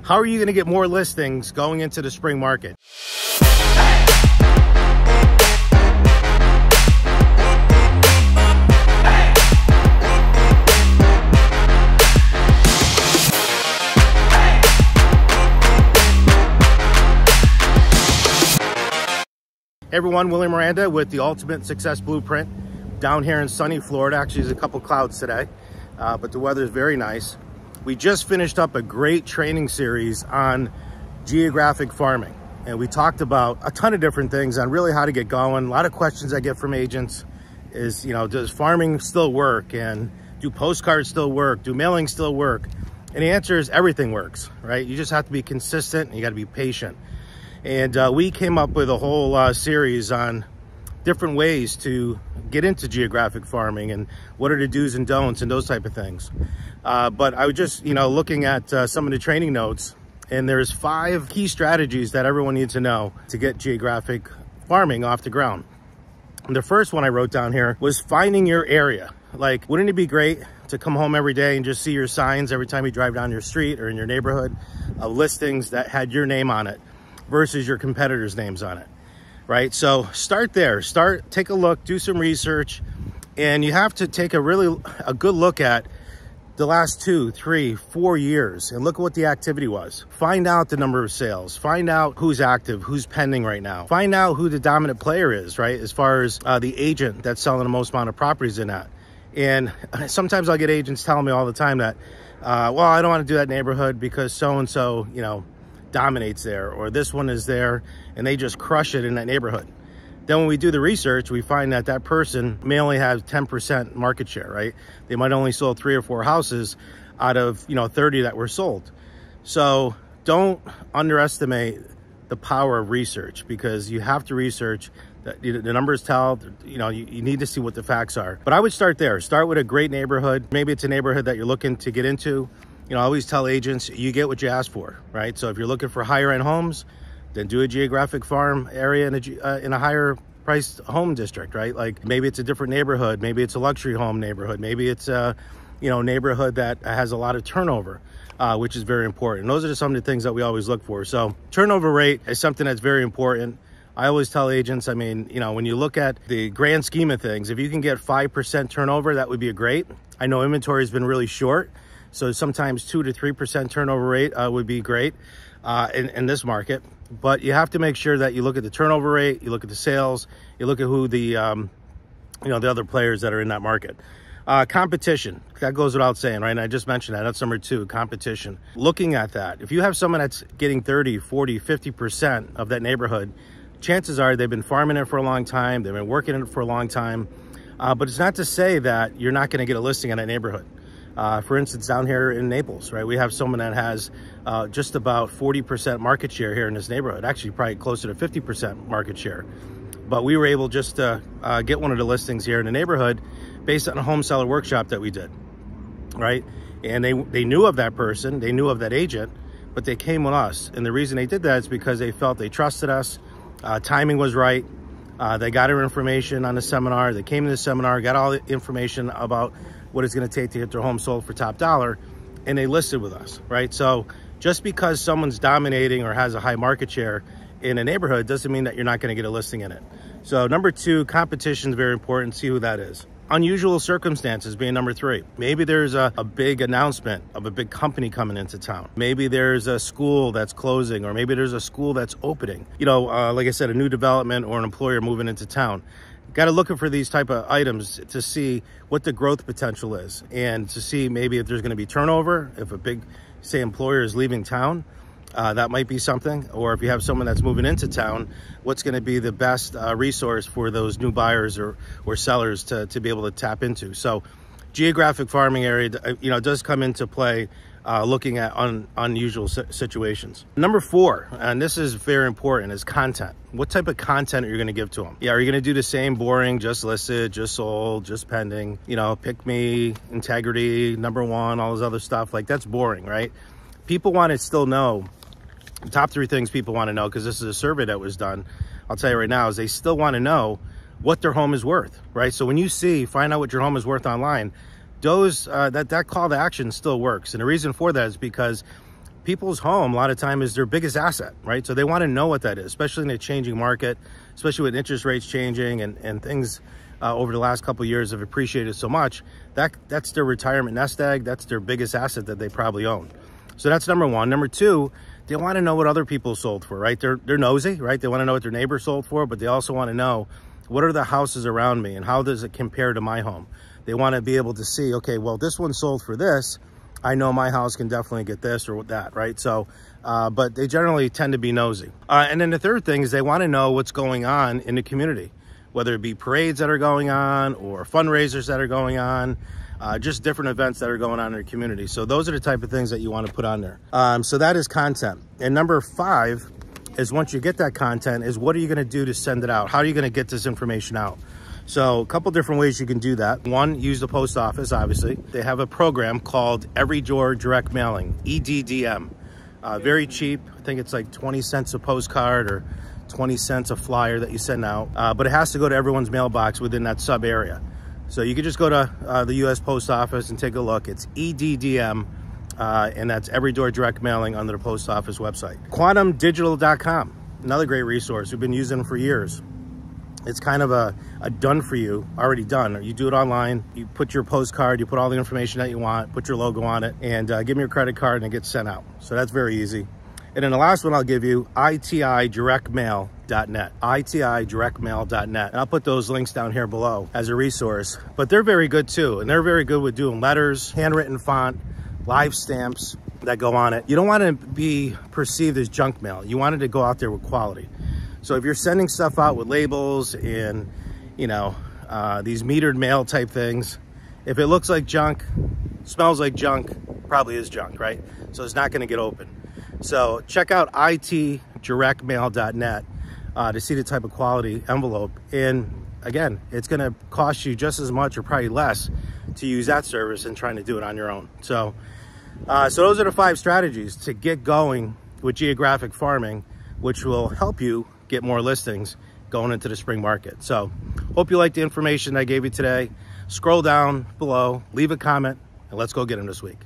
How are you going to get more listings going into the spring market? Hey everyone, Willie Miranda with the Ultimate Success Blueprint down here in sunny Florida. Actually, there's a couple clouds today, but the weather is very nice. We just finished up a great training series on geographic farming, and we talked about a ton of different things on really how to get going. A lot of questions I get from agents is, does farming still work? And do postcards still work? Do mailings still work? And the answer is everything works, right? You just have to be consistent and you got to be patient. And we came up with a whole series on different ways to get into geographic farming and what are the do's and don'ts and those type of things. But I was just, looking at some of the training notes, and there's 5 key strategies that everyone needs to know to get geographic farming off the ground. And the first one I wrote down here was finding your area. Like, wouldn't it be great to come home every day and just see your signs every time you drive down your street or in your neighborhood of listings that had your name on it versus your competitors' names on it? Right? So start there. Take a look, do some research, and you have to take a good look at the last 2, 3, 4 years and look at what the activity was. Find out the number of sales. Find out who's active, who's pending right now. Find out who the dominant player is, right? As far as the agent that's selling the most amount of properties in that. And sometimes I'll get agents telling me all the time that, well, I don't want to do that neighborhood because so-and-so, dominates there, or this one is there and they just crush it in that neighborhood. Then when we do the research, we find that that person may only have 10% market share, right? They might only sold 3 or 4 houses out of 30 that were sold. So don't underestimate the power of research, because you have to research. The numbers tell, you need to see what the facts are. But I would start there. Start with a great neighborhood. Maybe it's a neighborhood that you're looking to get into. I always tell agents, you get what you ask for, right? So if you're looking for higher end homes, then do a geographic farm area in a higher priced home district, right? Like maybe it's a different neighborhood. Maybe it's a luxury home neighborhood. Maybe it's a, neighborhood that has a lot of turnover, which is very important. And those are some of the things that we always look for. So turnover rate is something that's very important. I always tell agents, when you look at the grand scheme of things, if you can get 5% turnover, that would be great. I know inventory has been really short, so sometimes 2 to 3% turnover rate would be great in this market. But you have to make sure that you look at the turnover rate, you look at the sales, you look at who the the other players that are in that market. Competition, that goes without saying, right? And I just mentioned that. That's number 2, competition. Looking at that, if you have someone that's getting 30, 40, 50% of that neighborhood, chances are they've been farming it for a long time, they've been working it for a long time. But it's not to say that you're not going to get a listing in that neighborhood. For instance, down here in Naples, right, we have someone that has just about 40% market share here in this neighborhood, actually probably closer to 50% market share. But we were able just to get one of the listings here in the neighborhood based on a home seller workshop that we did, right? And they knew of that person, they knew of that agent, but they came with us. And the reason they did that is because they felt they trusted us, timing was right, they got our information on the seminar, they came to the seminar, got all the information about what it's going to take to get their home sold for top dollar, and they listed with us, right? So just because someone's dominating or has a high market share in a neighborhood doesn't mean that you're not going to get a listing in it. So number 2, competition is very important. See who that is. Unusual circumstances being number 3. Maybe there's a big announcement of a big company coming into town. Maybe there's a school that's closing, or maybe there's a school that's opening. Like I said, a new development or an employer moving into town. Got to look for these type of items to see what the growth potential is, and to see maybe if there's going to be turnover. If a big, say, employer is leaving town, that might be something. Or if you have someone that's moving into town, what's going to be the best resource for those new buyers or sellers to be able to tap into. So geographic farming area, does come into play looking at unusual situations. Number 4, and this is very important, is content. What type of content are you going to give to them? Yeah, are you going to do the same boring, just listed, just sold, just pending, pick me, integrity, number 1, all this other stuff? Like, that's boring, right? People want to still know, the top 3 things people want to know, because this is a survey that was done, I'll tell you right now, is they still want to know what their home is worth, right? So when you find out what your home is worth online, that call to action still works. And the reason for that is because people's home a lot of time is their biggest asset, right? So they want to know what that is, especially in a changing market, especially with interest rates changing and things over the last couple of years have appreciated so much. That's their retirement nest egg. That's their biggest asset that they probably own. So that's number one. Number two, they want to know what other people sold for, right? They're nosy, right? They want to know what their neighbor sold for, but they also want to know what are the houses around me and how does it compare to my home? They want to be able to see, okay, well, this one sold for this. I know my house can definitely get this or that, right? So, but they generally tend to be nosy. And then the third thing is they want to know what's going on in the community, whether it be parades that are going on or fundraisers that are going on, just different events that are going on in the community. So those are the type of things that you want to put on there. So that is content. And number 5 is, once you get that content, is what are you going to do to send it out? How are you going to get this information out? So a couple different ways you can do that. One, use the post office, obviously. They have a program called Every Door Direct Mailing, EDDM. Very cheap. I think it's like 20 cents a postcard or 20 cents a flyer that you send out. But it has to go to everyone's mailbox within that sub area. So you can just go to the US Post Office and take a look. It's EDDM, and that's Every Door Direct Mailing under the post office website. QuantumDigital.com, another great resource. We've been using them for years. It's kind of a done for you, already done. You do it online, you put your postcard, you put all the information that you want, put your logo on it, and give them your credit card and it gets sent out. So that's very easy. And then the last one I'll give you, itidirectmail.net, itidirectmail.net. And I'll put those links down here below as a resource. But they're very good too, and they're very good with doing letters, handwritten font, live stamps that go on it. You don't want to be perceived as junk mail. You want it to go out there with quality. So if you're sending stuff out with labels and, you know, these metered mail type things, if it looks like junk, smells like junk, probably is junk, right? So it's not going to get open. So check out itidirectmail.net to see the type of quality envelope. And again, it's going to cost you just as much or probably less to use that service than trying to do it on your own. So those are the 5 strategies to get going with geographic farming, which will help you get more listings going into the spring market. So hope you liked the information I gave you today. Scroll down below, leave a comment, and let's go get them this week.